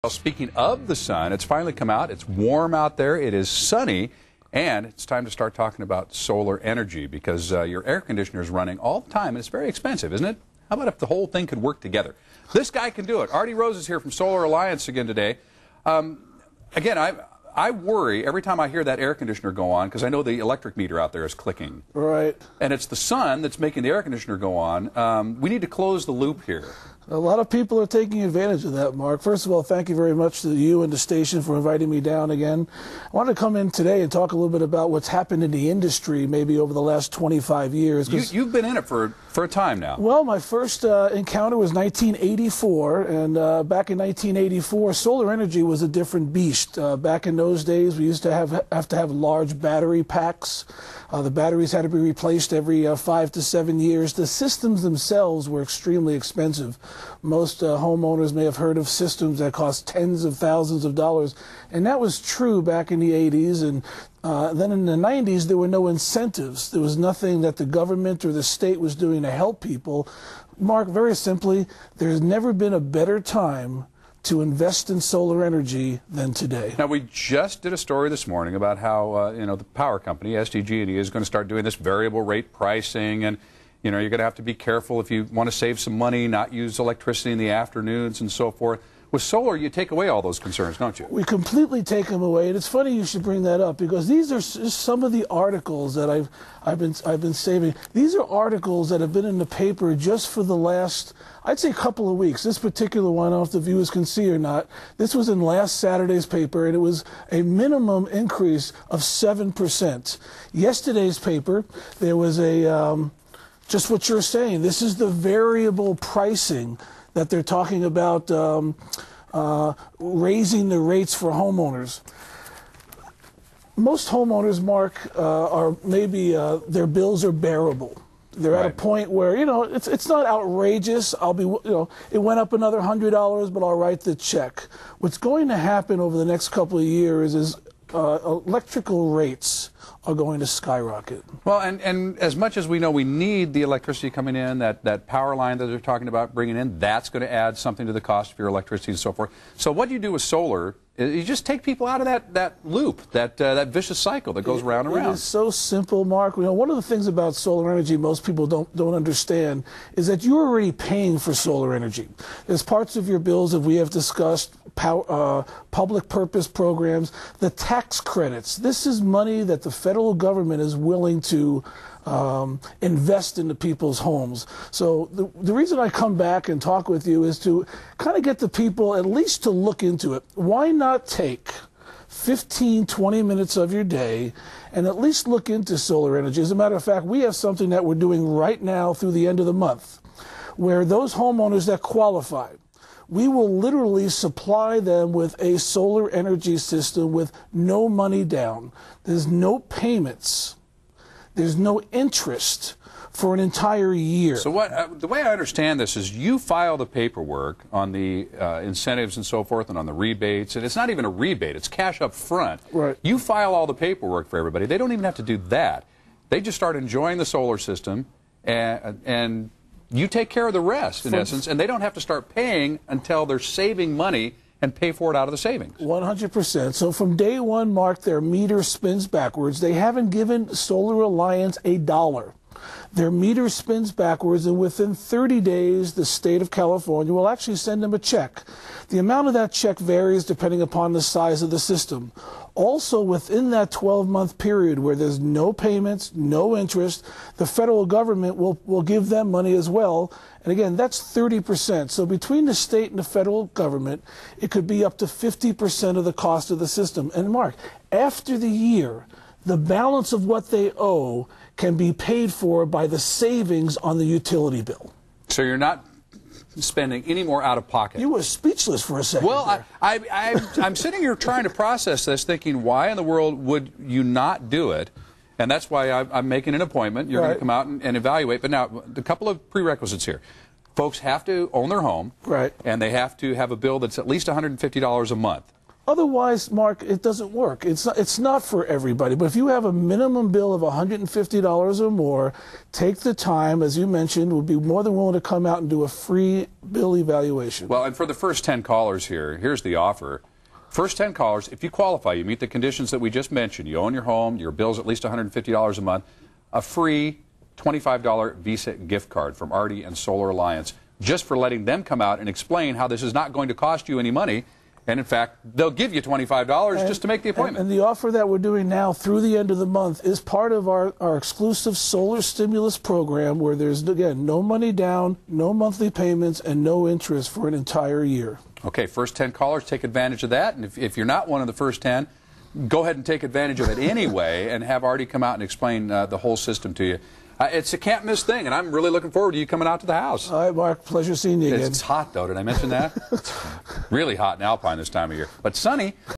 Well, speaking of the sun, it's finally come out. It's warm out there. It is sunny. And it's time to start talking about solar energy because your air conditioner is running all the time. And it's very expensive, isn't it? How about if the whole thing could work together? This guy can do it. Artie Rose is here from Solar Alliance again today. I worry every time I hear that air conditioner go on because I know the electric meter out there is clicking. Right. And it's the sun that's making the air conditioner go on. We need to close the loop here. A lot of people are taking advantage of that, Mark. First of all, thank you very much to you and the station for inviting me down again. I wanted to come in today and talk a little bit about what's happened in the industry maybe over the last 25 years. You've been in it for a time now. Well, my first encounter was 1984, and back in 1984, solar energy was a different beast. Back in those days, we used to have to have large battery packs. The batteries had to be replaced every 5 to 7 years. The systems themselves were extremely expensive. Most homeowners may have heard of systems that cost tens of thousands of dollars, and that was true back in the 80s. And then in the 90s, there were no incentives. There was nothing that the government or the state was doing to help people. Mark, very simply, there's never been a better time to invest in solar energy than today. Now, we just did a story this morning about how the power company, SDG&E, is going to start doing this variable rate pricing, and you're going to have to be careful if you want to save some money, not use electricity in the afternoons and so forth. With solar, you take away all those concerns, don't you? We completely take them away, and it's funny you should bring that up because these are just some of the articles that I've been saving. These are articles that have been in the paper just for the last, I'd say, couple of weeks. This particular one, I don't know if the viewers can see or not. This was in last Saturday's paper, and it was a minimum increase of 7%. Yesterday's paper, there was a just what you're saying. This is the variable pricing that they're talking about raising the rates for homeowners. Most homeowners, Mark, are maybe their bills are bearable. They're right. At a point where it's not outrageous. It went up another $100, but I'll write the check. What's going to happen over the next couple of years is electrical rates are going to skyrocket. Well, and as much as we know we need the electricity coming in, that power line that they're talking about bringing in, that's going to add something to the cost of your electricity and so forth. So what you do with solar, you just take people out of that loop, that vicious cycle that goes round and round. It is so simple, Mark. One of the things about solar energy most people don't understand is that you're already paying for solar energy. There's parts of your bills that we have discussed, public purpose programs, the tax credits. This is money that the federal government is willing to invest into people's homes. So the reason I come back and talk with you is to kind of get the people at least to look into it. Why not take 15, 20 minutes of your day and at least look into solar energy? As a matter of fact, we have something that we're doing right now through the end of the month where those homeowners that qualify, we will literally supply them with a solar energy system with no money down. There's no payments. There's no interest for an entire year. So the way I understand this is you file the paperwork on the incentives and so forth and on the rebates, and it's not even a rebate, it's cash up front. Right. You file all the paperwork for everybody. They don't even have to do that. They just start enjoying the solar system, and you take care of the rest, in essence, and they don't have to start paying until they're saving money and pay for it out of the savings. 100%. So from day one, Mark, their meter spins backwards. They haven't given Solar Alliance a dollar. Their meter spins backwards, and within 30 days, the state of California will actually send them a check. The amount of that check varies depending upon the size of the system. Also, within that 12-month period where there's no payments, no interest, the federal government will give them money as well. And again, that's 30%. So between the state and the federal government, it could be up to 50% of the cost of the system. And Mark, after the year, the balance of what they owe can be paid for by the savings on the utility bill. So you're not spending any more out of pocket. You were speechless for a second. Well, I'm sitting here trying to process this, thinking, why in the world would you not do it? And that's why I'm making an appointment. You're going to come out and evaluate. But now, a couple of prerequisites here. Folks have to own their home. Right. And they have to have a bill that's at least $150 a month. Otherwise, Mark, it doesn't work. It's not for everybody. But if you have a minimum bill of $150 or more, take the time, as you mentioned, we'll be more than willing to come out and do a free bill evaluation. Well, and for the first 10 callers here, here's the offer. First 10 callers, if you qualify, you meet the conditions that we just mentioned, you own your home, your bill's at least $150 a month, a free $25 Visa gift card from Artie and Solar Alliance, just for letting them come out and explain how this is not going to cost you any money. And in fact, they'll give you $25 just to make the appointment. And the offer that we're doing now through the end of the month is part of our exclusive solar stimulus program, where there's, again, no money down, no monthly payments, and no interest for an entire year. Okay, first 10 callers, take advantage of that. And if you're not one of the first 10, go ahead and take advantage of it anyway and have Artie come out and explain the whole system to you. It's a can't-miss thing, and I'm really looking forward to you coming out to the house. All right, Mark, pleasure seeing you again. It's hot, though. Did I mention that? It's really hot in Alpine this time of year. But sunny.